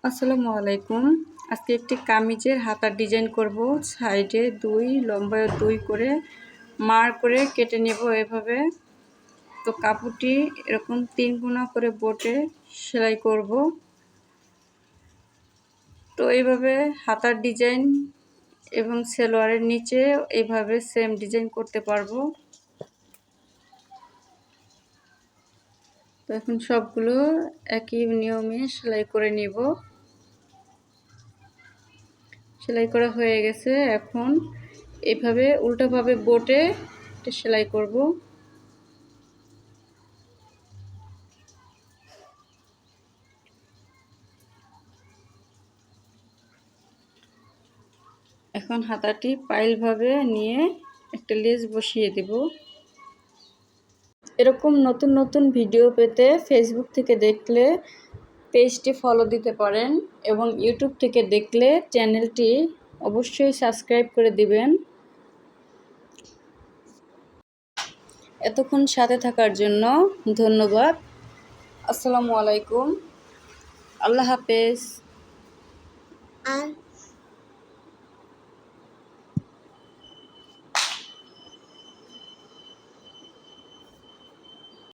আসসালামু আলাইকুম। আজকে একটি কামিজের হাতার ডিজাইন করব। সাইডে 2 লম্বায় 2 করে মার করে কেটে নেব এভাবে। তো কাপড়টি এরকম 3 কোনা করে বোটে সেলাই করব। তো এইভাবে হাতার ডিজাইন এবং সালোয়ারের নিচে এইভাবে সেম ডিজাইন করতে পারবো। তো এখন সবগুলো একই নিয়মে সেলাই করে নিব। সেলাই করা হয়ে গেছে। এখন এভাবে উল্টাভাবে বোটে সেলাই করব। এখন হাতাটি পাইলভাবে নিয়ে একটা লেস বসিয়ে দেব। এরকম নতুন নতুন ভিডিও পেতে ফেসবুক থেকে দেখলে পেজটি ফলো দিতে পারেন এবং ইউটিউব থেকে দেখলে চ্যানেলটি অবশ্যই সাবস্ক্রাইব করে দিবেন। এতক্ষণ সাথে থাকার জন্য ধন্যবাদ। আসসালামু আলাইকুম। আল্লাহ হাফেজ।